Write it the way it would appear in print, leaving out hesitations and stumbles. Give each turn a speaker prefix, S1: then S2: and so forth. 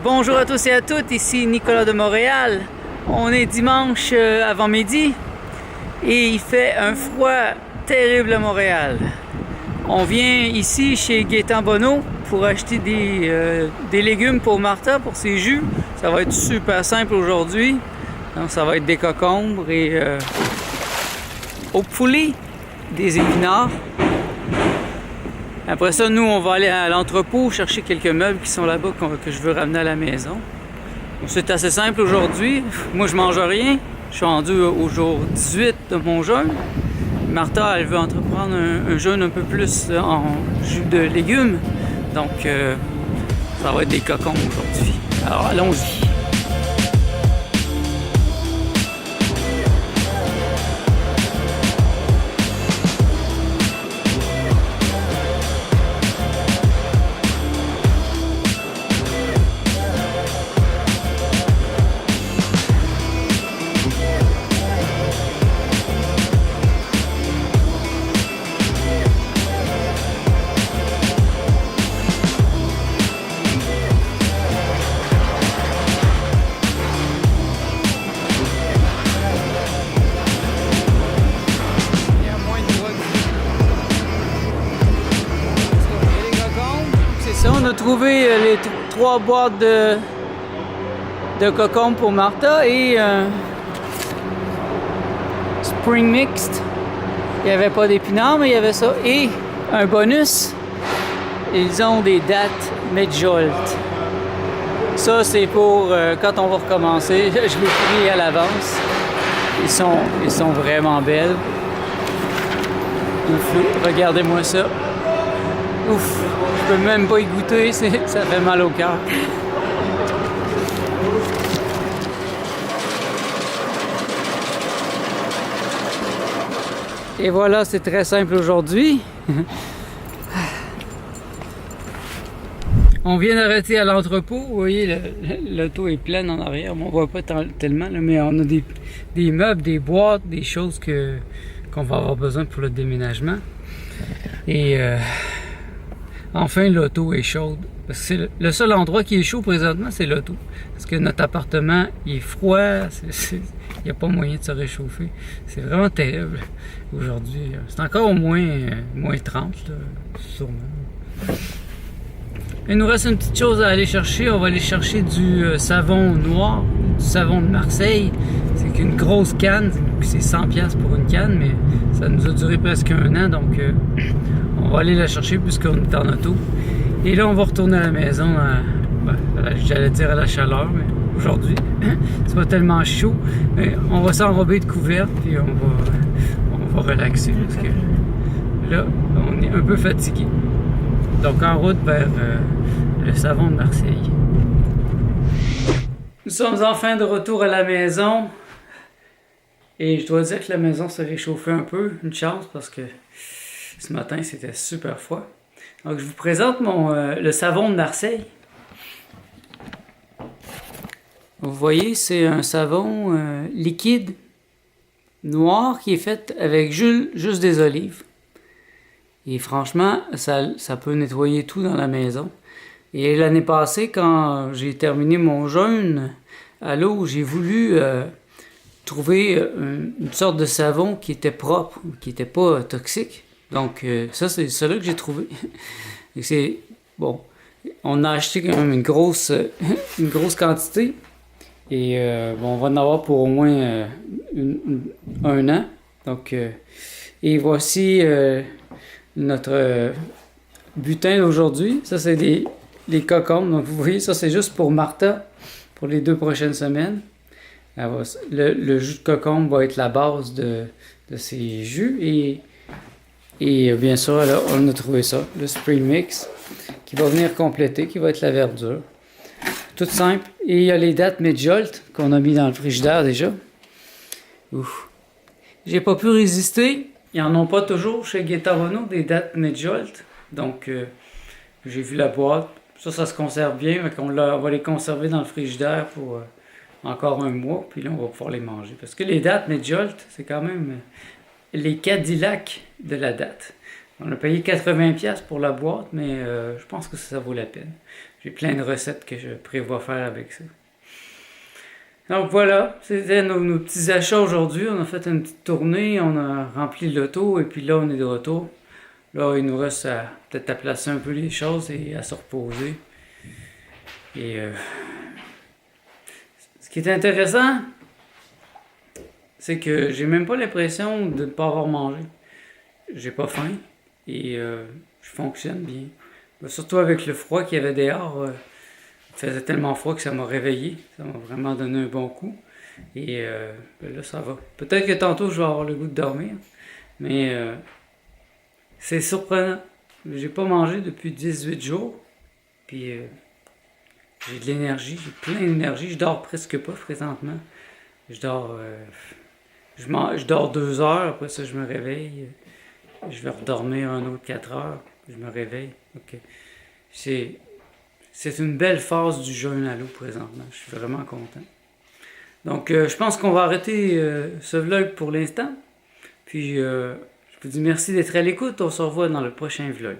S1: Bonjour à tous et à toutes, ici Nicolas de Montréal. On est dimanche avant midi et il fait un froid terrible à Montréal. On vient ici chez Gaétan Bonneau pour acheter des légumes pour Martha, pour ses jus. Ça va être super simple aujourd'hui. Donc ça va être des concombres et hopefully des épinards. Après ça, nous, on va aller à l'entrepôt chercher quelques meubles qui sont là-bas que je veux ramener à la maison. C'est assez simple aujourd'hui. Moi, je mange rien. Je suis rendu au jour 18 de mon jeûne. Martha, elle veut entreprendre un jeûne un peu plus en jus de légumes. Donc, ça va être des cocons aujourd'hui. Alors, allons-y. On a trouvé les 3 boîtes de cocombes pour Martha et Spring Mixed. Il n'y avait pas d'épinards, mais il y avait ça. Et un bonus, ils ont des dattes Medjolt. Ça, c'est pour quand on va recommencer. Je l'ai pris à l'avance. Ils sont vraiment belles. Ouf, regardez-moi ça. Ouf, je peux même pas y goûter, ça fait mal au cœur. Et voilà, c'est très simple aujourd'hui. On vient d'arrêter à l'entrepôt. Vous voyez, l'auto est pleine en arrière. On voit pas tellement, là, mais on a des meubles, des boîtes, des choses qu'on va avoir besoin pour le déménagement. Et enfin, l'auto est chaude. Parce que c'est le seul endroit qui est chaud présentement, c'est l'auto. Parce que notre appartement, il est froid. Il n'y a pas moyen de se réchauffer. C'est vraiment terrible aujourd'hui. C'est encore au moins 30, là, sûrement. Il nous reste une petite chose à aller chercher. On va aller chercher du savon noir, du savon de Marseille. C'est une grosse canne. C'est 100$ pour une canne, mais ça nous a duré presque un an. Donc, on va aller la chercher puisqu'on est en auto. Et là, on va retourner à la maison. J'allais dire à la chaleur, mais aujourd'hui, c'est pas tellement chaud. Mais on va s'enrober de couvertes puis on va relaxer parce que là, on est un peu fatigué. Donc, en route vers le savon de Marseille. Nous sommes enfin de retour à la maison. Et je dois dire que la maison s'est réchauffée un peu. Une chance parce que ce matin, c'était super froid. Donc, je vous présente le savon de Marseille. Vous voyez, c'est un savon liquide, noir, qui est fait avec juste des olives. Et franchement, ça peut nettoyer tout dans la maison. Et l'année passée, quand j'ai terminé mon jeûne à l'eau, j'ai voulu trouver une sorte de savon qui était propre, qui n'était pas toxique. Donc, ça, c'est celui que j'ai trouvé. Et c'est bon. On a acheté quand même une grosse quantité. Et on va en avoir pour au moins un an. Donc, et voici notre butin d'aujourd'hui. Ça, c'est les cocombes. Donc, vous voyez, ça, c'est juste pour Martha pour les 2 prochaines semaines. Le jus de cocombe va être la base de ces jus. Et bien sûr, là, on a trouvé ça, le Spring Mix, qui va venir compléter, qui va être la verdure. Tout simple. Et il y a les dattes Medjolt qu'on a mis dans le frigidaire déjà. Ouf. J'ai pas pu résister. Ils n'en ont pas toujours chez Gaétan Bonneau, des dattes Medjolt. Donc, j'ai vu la boîte. Ça se conserve bien. On va les conserver dans le frigidaire pour encore un mois. Puis là, on va pouvoir les manger. Parce que les dattes Medjolt, c'est quand même les Cadillac de la date. On a payé 80$ pour la boîte, mais je pense que ça vaut la peine. J'ai plein de recettes que je prévois faire avec ça. Donc voilà, c'était nos petits achats aujourd'hui. On a fait une petite tournée, on a rempli l'auto et puis là on est de retour. Là il nous reste peut-être à placer un peu les choses et à se reposer. Et ce qui est intéressant, c'est que j'ai même pas l'impression de ne pas avoir mangé. J'ai pas faim et je fonctionne bien. Surtout avec le froid qu'il y avait dehors. Il faisait tellement froid que ça m'a réveillé. Ça m'a vraiment donné un bon coup. Et ben là, ça va. Peut-être que tantôt, je vais avoir le goût de dormir. Mais c'est surprenant. J'ai pas mangé depuis 18 jours. Puis j'ai de l'énergie. J'ai plein d'énergie. Je dors presque pas présentement. Je dors, je dors 2 heures. Après ça, je me réveille. Je vais redormir un autre 4 heures. Je me réveille. Ok. C'est une belle phase du jeûne à l'eau présentement. Je suis vraiment content. Donc, je pense qu'on va arrêter ce vlog pour l'instant. Puis, je vous dis merci d'être à l'écoute. On se revoit dans le prochain vlog.